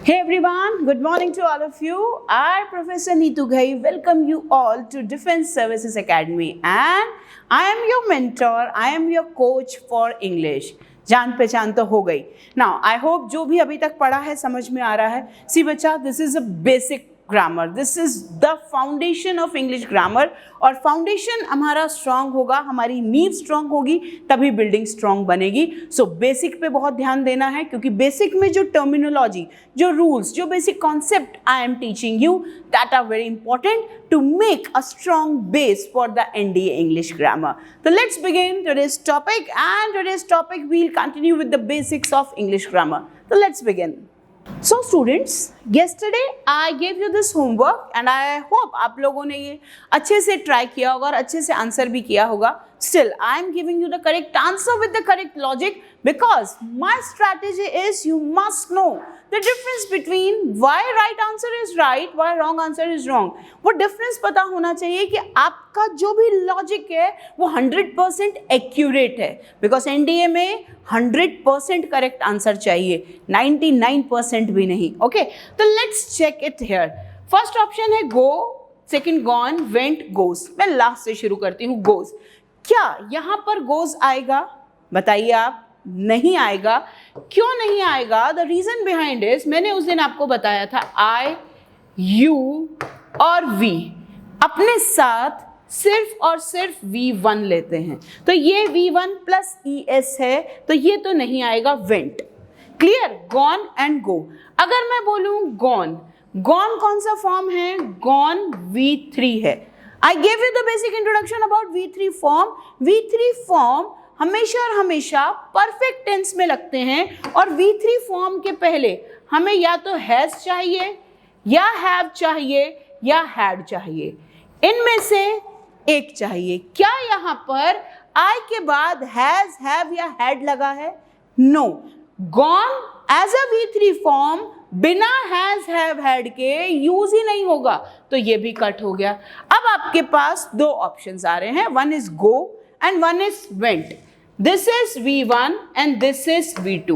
Hey everyone, good morning to all of you. I, Professor Neetu Ghai, welcome you all to Defense Services Academy and I am your mentor, I am your coach for English. जान पहचान तो हो गई. Now, I hope जो भी अभी तक पढ़ा है समझ में आ रहा है. See बच्चा, this is a basic grammar. This is the foundation of English grammar और फाउंडेशन हमारा स्ट्रांग होगा, हमारी नींव स्ट्रांग होगी तभी बिल्डिंग स्ट्रांग बनेगी. सो बेसिक पे बहुत ध्यान देना है क्योंकि बेसिक में जो टर्मिनोलॉजी, जो रूल्स, जो basic concept I am teaching you that are very important to make a strong base for the NDA English grammar. So let's begin today's topic and today's topic we'll continue with the basics of English grammar. So let's begin. So students, yesterday I gave you this homework and I hope आप लोगों ने ये अच्छे से try किया होगा और अच्छे से आंसर भी किया होगा. Still, I am giving you the correct answer with the correct logic because my strategy is you must know the difference between why right answer is right, why wrong answer is wrong. वो difference पता होना चाहिए कि आपका जो भी logic है वो 100% accurate है because NDA में 100% correct answer चाहिए, 99% भी नहीं. Okay, तो let's check it here. First option है go, second gone, went, goes. मैं last से शुरू करती हूँ goes. क्या यहाँ पर goes आएगा? बताइए आप. नहीं आएगा. क्यों नहीं आएगा? The reason behind is मैंने उस दिन आपको बताया था I, you और we अपने साथ सिर्फ और सिर्फ V1 लेते हैं. तो ये V1 प्लस ES है तो ये तो नहीं आएगा went. Clear? Gone and go. अगर मैं बोलूँ gone, gone कौन सा फॉर्म है? Gone V3 है. I gave you the basic introduction about V3 form. V3 form हमेशा और हमेशा परफेक्ट टेंस में लगते हैं और V3 फॉर्म के पहले हमें या तो हैज चाहिए या हैव चाहिए या हैड चाहिए. इनमें से एक चाहिए. क्या यहाँ पर I के बाद हैज, हैव या हैड लगा है? No. Gone as a V3 form बिना हैज, हैव, हैड के यूज ही नहीं होगा तो ये भी कट हो गया. अब आपके पास दो ऑप्शंस आ रहे हैं. One is go and one is went. This is V1 and this is V2.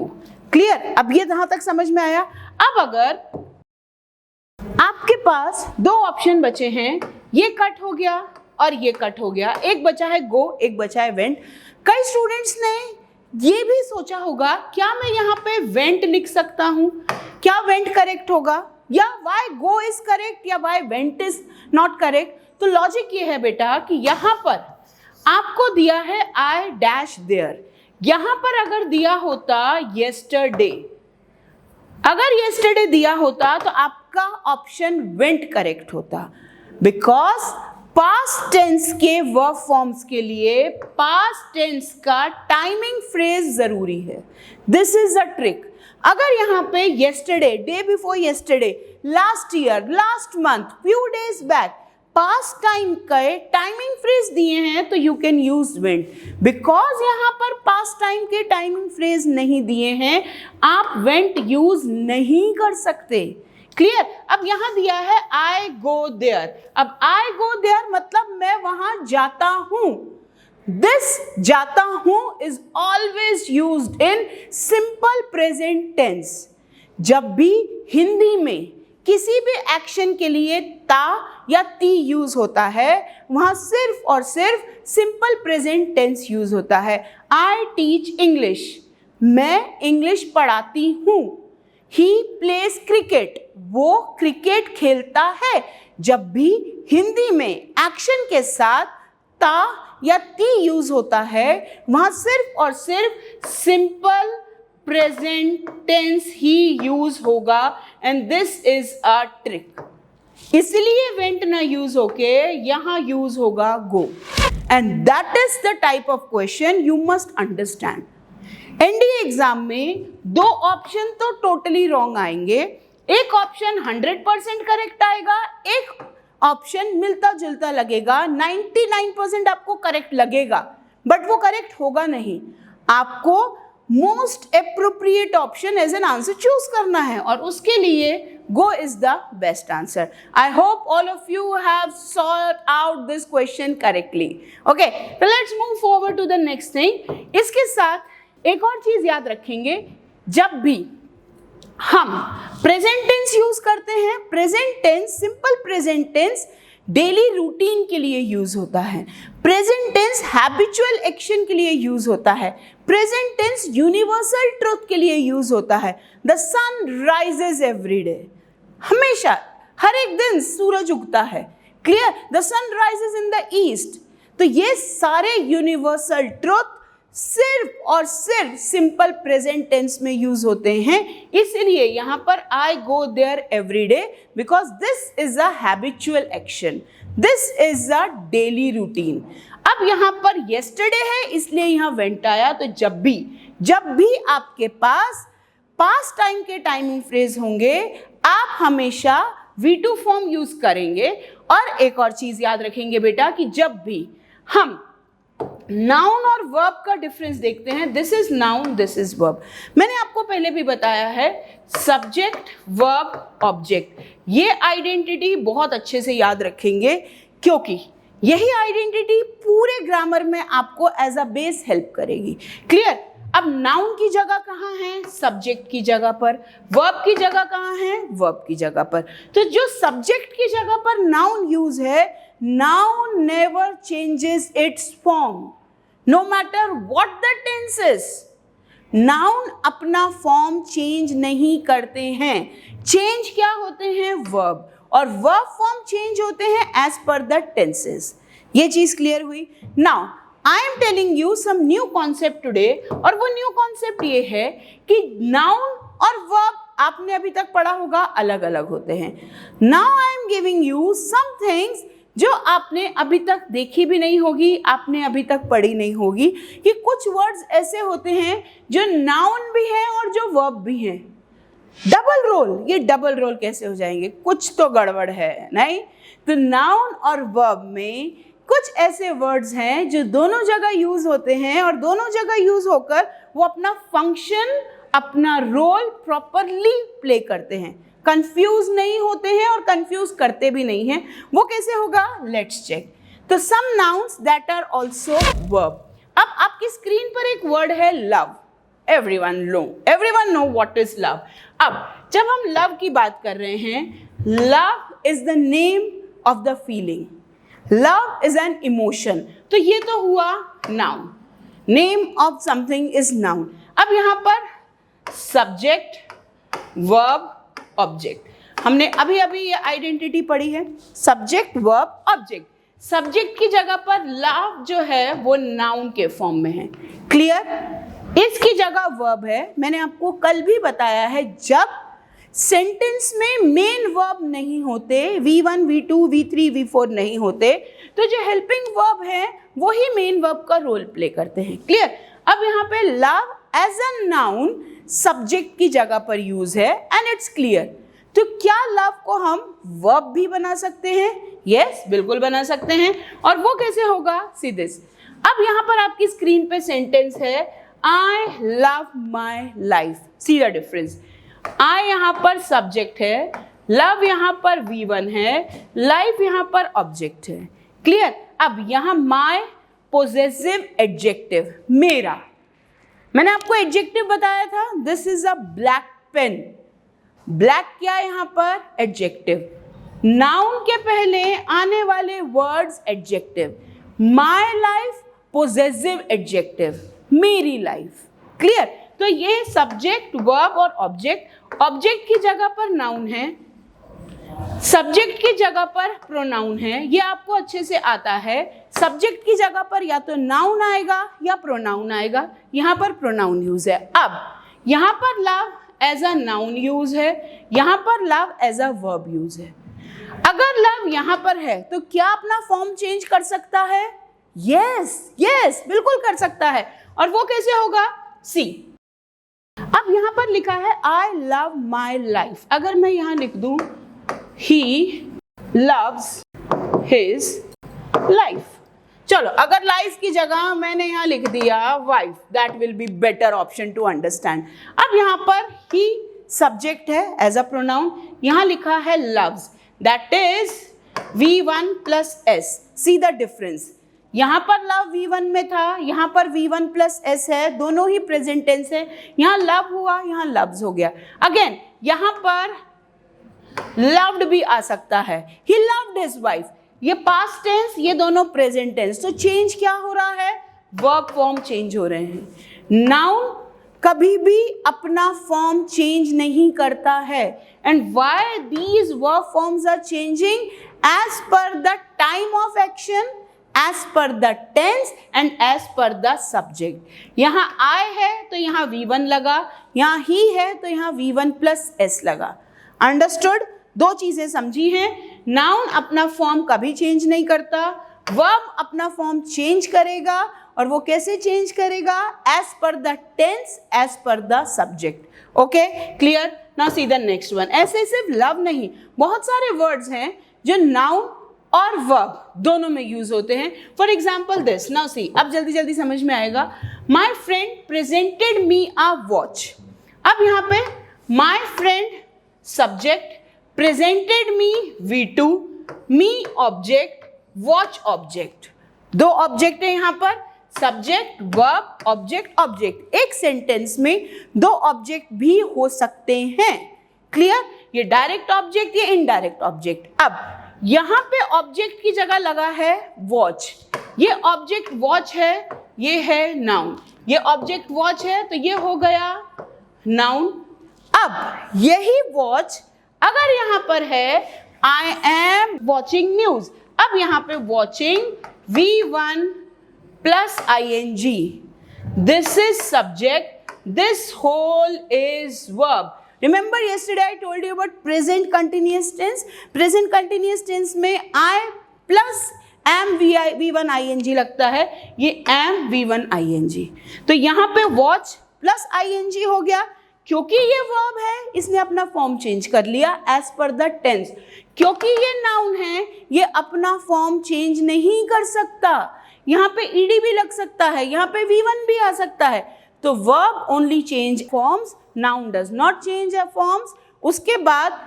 Clear? अब ये जहां तक समझ में आया. अब अगर आपके पास दो ऑप्शन बचे हैं, ये कट हो गया और ये कट हो गया. एक बचा है गो, एक बचा है वेंट. कई स्टूडेंट्स ने ये भी सोचा होगा क्या मैं यहाँ पे वेंट लिख सकता हूँ? क्या वेंट करेक्ट होगा या वाई गो इज करेक्ट या why went is not correct? तो लॉजिक ये है बेटा कि यहाँ पर आपको दिया है आई डैश देयर. यहाँ पर अगर दिया होता येस्टरडे, अगर येस्टरडे दिया होता तो आपका ऑप्शन वेंट करेक्ट होता बिकॉज पास्ट टेंस के वर्ब फॉर्म्स के लिए पास्ट टेंस का टाइमिंग फ्रेज जरूरी है. This is a trick. अगर यहाँ पे yesterday, day before yesterday, last year, last month, few days back past time के टाइमिंग फ्रेज दिए हैं तो you can use went. Because यहाँ पर पास्ट टाइम के टाइमिंग फ्रेज नहीं दिए हैं आप वेंट यूज नहीं कर सकते. क्लियर? अब यहाँ दिया है आई गो देयर. अब आई गो देयर मतलब मैं वहां जाता हूं. दिस जाता हूं is always used in simple present tense. जब भी हिंदी में किसी भी एक्शन के लिए ता या ती यूज होता है वहां सिर्फ और सिर्फ सिंपल प्रेजेंट टेंस यूज होता है. आई टीच इंग्लिश, मैं इंग्लिश पढ़ाती हूं. ही प्लेस क्रिकेट, वो क्रिकेट खेलता है. जब भी हिंदी में एक्शन के साथ ता या ती यूज होता है वहां सिर्फ और सिर्फ सिंपल प्रेजेंट टेंस ही यूज होगा and this is a trick. इसलिए वेंट ना यूज होके यहां यूज होगा go. And that is the type of question you must understand. NDA exam में दो ऑप्शन तो टोटली रॉन्ग आएंगे. एक ऑप्शन 100% करेक्ट आएगा, एक ऑप्शन मिलता जुलता लगेगा. 99% आपको करेक्ट लगेगा बट वो करेक्ट होगा नहीं. आपको most appropriate option as an answer choose करना है और उसके लिए go is the best answer. I hope all of you have sort out this question correctly. Okay, तो let's move forward to the next thing. इसके साथ एक और चीज याद रखेंगे, जब भी हम प्रेजेंट टेंस यूज करते हैं। Present tense, simple present tense daily routine के लिए यूज होता है। प्रेजेंट टेंस हैबिचुअल एक्शन के लिए यूज होता है। प्रेजेंट टेंस यूनिवर्सल ट्रुथ के लिए यूज होता है। The sun rises every day, हमेशा हर एक दिन सूरज उगता है। Clear? The sun rises in the east. तो ये सारे यूनिवर्सल ट्रुथ सिर्फ और सिर्फ सिंपल प्रेजेंट टेंस में यूज होते हैं। इसलिए यहां पर I go there every day, because this is a habitual action, this is a daily routine. अब यहां पर येस्टरडे है, इसलिए यहां वेंट आया। तो जब भी आपके पास पास्ट टाइम के टाइमिंग फ्रेज होंगे, आप हमेशा V2 फॉर्म यूज करेंगे। और एक और चीज याद रखेंगे बेटा कि जब भी हम नाउन और वर्ब का डिफरेंस देखते हैं, this is noun, this is verb. मैंने आपको पहले भी बताया है, सब्जेक्ट, वर्ब, ऑब्जेक्ट, ये आइडेंटिटी बहुत अच्छे से याद रखेंगे, क्योंकि यही आइडेंटिटी पूरे ग्रामर में आपको एज अ बेस हेल्प करेगी। क्लियर? अब नाउन की जगह कहाँ है? सब्जेक्ट की जगह पर। वर्ब की जगह कहाँ है? वर्ब की जगह पर। तो जो सब्जेक्ट की जगह पर नाउन यूज है, noun never changes its form no matter what the tense is. Noun अपना फॉर्म चेंज नहीं करते हैं। चेंज क्या होते हैं? वर्ब, और वर्ब फॉर्म चेंज होते हैं एज पर द टेंसेस। ये चीज क्लियर हुई? Now I am telling you some new concept today, और वो न्यू कॉन्सेप्ट ये है कि नाउन और वर्ब आपने अभी तक पढ़ा होगा, अलग अलग होते हैं। Now I am giving you some things जो आपने अभी तक देखी भी नहीं होगी, आपने अभी तक पढ़ी नहीं होगी, कि कुछ वर्ड्स ऐसे होते हैं जो नाउन भी है और जो वर्ब भी है। डबल रोल, ये डबल रोल कैसे हो जाएंगे? कुछ तो गड़बड़ है, नहीं? तो नाउन और वर्ब में कुछ ऐसे वर्ड्स हैं जो दोनों जगह यूज होते हैं, और दोनों जगह यूज होकर वो अपना फंक्शन, अपना रोल प्रॉपरली प्ले करते हैं। कंफ्यूज नहीं होते हैं और कंफ्यूज करते भी नहीं हैं। वो कैसे होगा? Let's check. तो some nouns that are also verb. अब आपकी स्क्रीन पर एक वर्ड है love. Everyone know what is love. अब जब हम लव की बात कर रहे हैं, love is the name of the feeling, love is an emotion. तो ये तो हुआ noun, name of something is noun. अब यहां पर सब्जेक्ट, वर्ब, ऑब्जेक्ट, हमने अभी अभी ये आइडेंटिटी पढ़ी है, सब्जेक्ट, वर्ब, ऑब्जेक्ट। सब्जेक्ट की जगह पर लव जो है वो नाउन के फॉर्म में है। क्लियर? इसकी जगह वर्ब है। मैंने आपको कल भी बताया है, जब सेंटेंस में मेन वर्ब नहीं होते, V1, V2, V3, V4 नहीं होते, तो जो हेल्पिंग वर्ब है वही मेन वर्ब का रोल प्ले करते हैं। क्लियर? अब यहाँ पे love as a noun subject की जगह पर यूज है, एंड इट्स क्लियर। तो क्या लव को हम वर्ब भी बना सकते हैं? यस, बिल्कुल बना सकते हैं। और वो कैसे होगा? See this. अब यहाँ पर आपकी स्क्रीन पे सेंटेंस है, I love my life. See the difference. I यहाँ पर सब्जेक्ट है, लव यहाँ पर V1 है, लाइफ यहाँ पर ऑब्जेक्ट है। क्लियर? अब यहाँ माई पोजेसिव एडजेक्टिव, मेरा। मैंने आपको एडजेक्टिव बताया था, this is a black pen. Black क्या है यहाँ पर? एडजेक्टिव। नाउन के पहले आने वाले words adjective. My life possessive adjective, मेरी लाइफ। क्लियर? तो ये सब्जेक्ट, वर्ब और ऑब्जेक्ट। ऑब्जेक्ट की जगह पर नाउन है, सब्जेक्ट की जगह पर प्रोनाउन है। ये आपको अच्छे से आता है। सब्जेक्ट की जगह पर या तो नाउन आएगा या प्रोनाउन आएगा। यहाँ पर प्रोनाउन यूज है। अब यहाँ पर love as a noun use है, यहाँ पर love as a verb use है। अगर लव यहाँ पर है तो क्या अपना फॉर्म चेंज कर सकता है? यस, बिल्कुल कर सकता है। और वो कैसे होगा? सी। अब यहाँ पर लिखा है आई लव माई लाइफ। अगर मैं यहाँ लिख दूं he loves his life, चलो अगर लाइफ की जगह मैंने यहाँ लिख दिया wife, that will be better option to understand. अब यहाँ पर ही सब्जेक्ट है एज अ प्रोनाउन, यहाँ लिखा है loves, that is V1 plus S। See the difference. यहाँ पर लव V1 में था, यहाँ पर V1 प्लस S है, दोनों ही प्रेजेंट टेंस है। यहाँ लव हुआ, यहाँ लव्स हो गया। अगेन यहां पर loved भी आ सकता है, he loved his wife, ये past tense, ये दोनों present tense, तो change क्या हो रहा है, verb form change हो रहे हैं। noun कभी भी अपना फॉर्म चेंज नहीं करता है, and why these verb forms are changing as per the time of action, as per the tense and as per the subject. यहाँ I है तो यहाँ V1 लगा, यहाँ ही है तो यहाँ V1 प्लस S लगा। अंडरस्टूड? दो चीजें समझी हैं, नाउन अपना फॉर्म कभी चेंज नहीं करता, वर्ब अपना फॉर्म चेंज करेगा, और वो कैसे चेंज करेगा, as per the tense, as per the subject. Okay, clear? Now see the next one. ऐसे सिर्फ लव नहीं, बहुत सारे वर्ड्स हैं जो नाउन और वर्ब दोनों में यूज होते हैं। For example this, now see, अब जल्दी जल्दी समझ में आएगा। My friend presented me a watch. अब यहाँ पे my friend subject, presented me V2, me object, watch object. दो ऑब्जेक्ट है यहाँ पर, सब्जेक्ट, वर्ब, ऑब्जेक्ट, ऑब्जेक्ट। एक सेंटेंस में दो ऑब्जेक्ट भी हो सकते हैं। क्लियर? ये डायरेक्ट ऑब्जेक्ट, ये इनडायरेक्ट ऑब्जेक्ट। अब यहां पे ऑब्जेक्ट की जगह लगा है वॉच, ये ऑब्जेक्ट वॉच है, ये है नाउन, ये ऑब्जेक्ट वॉच है तो ये हो गया नाउन। अब यही वॉच अगर यहां पर है आई एम वॉचिंग न्यूज, अब यहां पे watching V1 plus ing, this is subject, this whole is verb. Remember yesterday I told you about present continuous tense. Present continuous tense में I plus am V1 ing लगता है, ये am V1 ing। तो यहाँ पे watch plus ing हो गया, क्योंकि ये verb है इसने अपना फॉर्म चेंज कर लिया as per the tense। क्योंकि ये नाउन है ये अपना फॉर्म चेंज नहीं कर सकता, यहाँ पे ed भी लग सकता है, यहाँ पे V1 भी आ सकता है, तो verb only change forms, noun does not change their forms। उसके बाद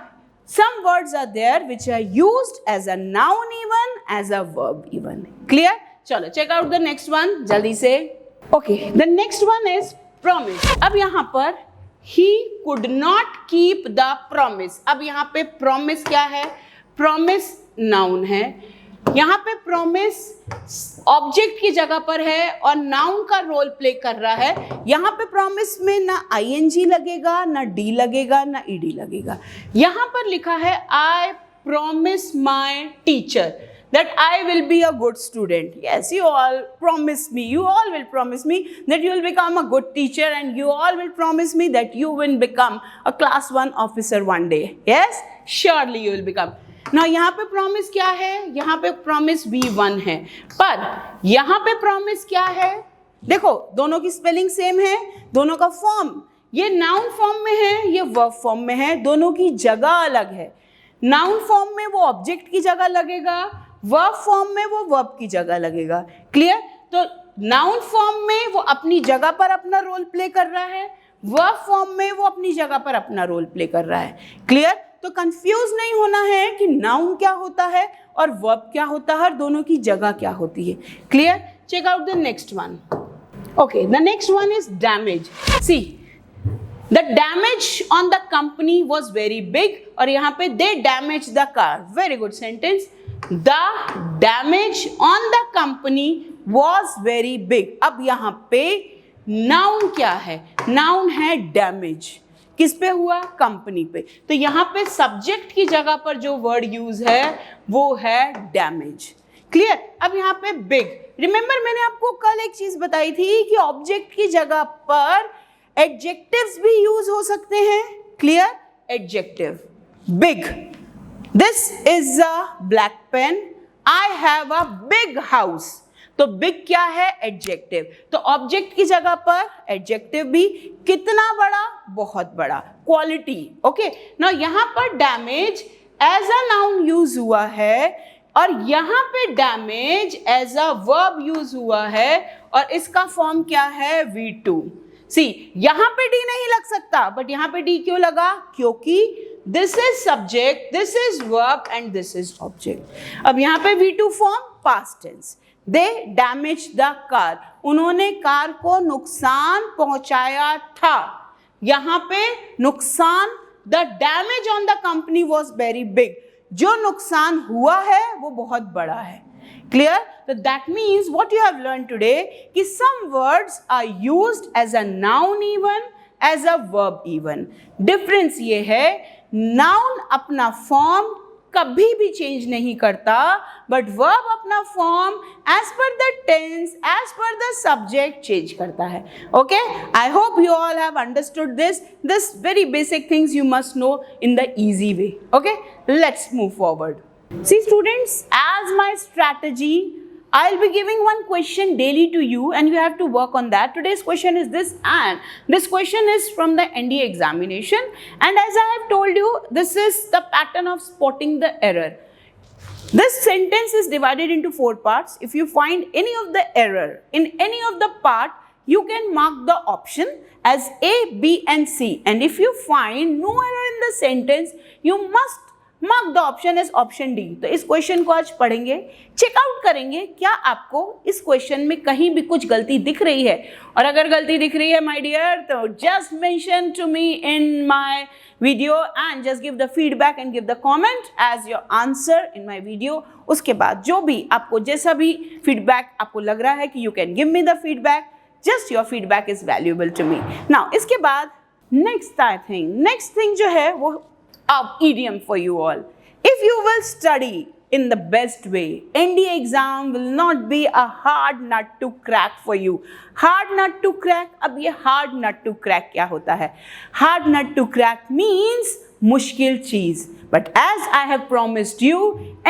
some words are there which are used as a noun even, as a verb even। Clear? चलो check out the next one जल्दी से। Okay, the next one is promise। अब यहाँ पर he could not keep the promise। अब यहाँ पे promise क्या है, promise noun है, यहाँ पे promise ऑब्जेक्ट की जगह पर है और नाउन का रोल प्ले कर रहा है। यहाँ पे promise में ना ing लगेगा, ना d लगेगा, ना ed लगेगा। यहाँ पर लिखा है I promise my teacher that I will be a good student। Yes, you all promise me, you all will promise me that you will become a good teacher, and you all will promise me that you will become a class 1 officer one day। Yes, surely you will become। ना यहाँ पे promise क्या है, यहाँ पे promise V1 है, पर यहाँ पे प्रॉमिस क्या है, देखो दोनों की स्पेलिंग सेम है, दोनों का फॉर्म, ये नाउन फॉर्म में है, ये वर्ब फॉर्म में है, दोनों की जगह अलग है। नाउन फॉर्म में वो ऑब्जेक्ट की जगह लगेगा, वर्ब फॉर्म में वो वर्ब की जगह लगेगा। क्लियर? तो नाउन फॉर्म में वो अपनी जगह पर अपना रोल प्ले कर रहा है, वर्ब फॉर्म में वो अपनी जगह पर अपना रोल प्ले कर रहा है। क्लियर? तो कंफ्यूज नहीं होना है कि नाउन क्या होता है और वर्ब क्या होता है और दोनों की जगह क्या होती है। Clear? Check out the next one. Okay, the next one is damage. See, the damage on the company was very big, और यहाँ पे they damage the car. Very good sentence. The damage on the company was very big. अब यहाँ पे noun क्या है, noun है damage. किस पे हुआ, कंपनी पे। तो यहाँ पे सब्जेक्ट की जगह पर जो वर्ड यूज है वो है डैमेज। क्लियर? अब यहाँ पे बिग, रिमेंबर मैंने आपको कल एक चीज बताई थी कि ऑब्जेक्ट की जगह पर एडजेक्टिव्स भी यूज हो सकते हैं। Clear? Adjective, big, this is a black pen, I have a big house. तो बिग क्या है, एडजेक्टिव। तो ऑब्जेक्ट की जगह पर एडजेक्टिव भी, कितना बड़ा, बहुत बड़ा, क्वालिटी। ओके, ना यहाँ पर damage as a noun use हुआ है और यहाँ पे damage as a verb use हुआ है, और इसका फॉर्म क्या है, V2। सी, यहाँ पे डी नहीं लग सकता, बट यहाँ पे डी क्यों लगा, क्योंकि this is subject, this is verb and this is object. अब यहाँ पे V2 form past tense. They damage the car, उन्होंने कार को नुकसान पहुंचाया था। यहाँ पे नुकसान the damage on the company was very big. जो नुकसान हुआ है वो बहुत बड़ा है. Clear? So that means what you have learned today कि some words are used as a noun even, as a verb even. Difference ये है, noun अपना form कभी भी change नहीं करता, but verb अपना form as per the tense, as per the subject change करता है. Okay? I hope you all have understood this. This very basic things you must know in the easy way. Okay? Let's move forward. See students, as my strategy, I'll be giving one question daily to you and you have to work on that. Today's question is this, and this question is from the NDA examination, and as I have told you, this is the pattern of spotting the error. This sentence is divided into 4 parts. If you find any of the error in any of the part, you can mark the option as A, B and C, and if you find no error in the sentence, you must mark the option is option D. तो इस question को आज पढ़ेंगे, checkout करेंगे क्या आपको इस question में कहीं भी कुछ गलती दिख रही है, और अगर गलती दिख रही है माय डियर तो just mention to me in my video and just give the feedback and give the comment as your answer in my video. उसके बाद जो भी आपको जैसा भी फीडबैक आपको लग रहा है कि you can give me the feedback, just your feedback is valuable to me. Now इसके बाद नेक्स्ट थिंग जो है वो idiom for you all. If you will study in the best way, NDA exam will not be a hard nut to crack for you. Hard nut to crack, अब ये hard nut to crack क्या होता है? Hard nut to crack means मुश्किल चीज. But as I have promised you,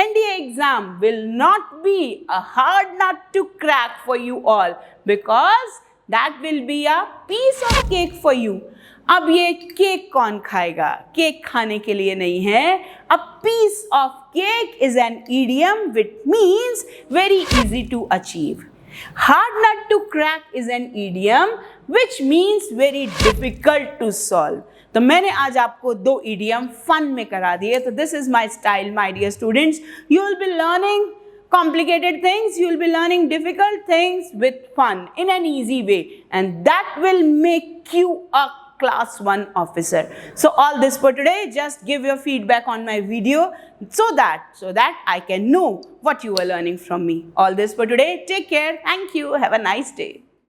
NDA exam will not be a hard nut to crack for you all, because that will be a piece of cake for you. अब ये cake कौन खाएगा? Cake खाने के लिए नहीं है. A piece of cake is an idiom which means very easy to achieve. Hard nut to crack is an idiom which means very difficult to solve. तो मैंने आज आपको 2 idiom fun में करा दिए. तो this is my style, my dear students. You will be learning complicated things, you will be learning difficult things with fun in an easy way, and that will make you a class 1 officer. So all this for today. Just give your feedback on my video so that I can know what you are learning from me. All this for today. Take care. Thank you. Have a nice day.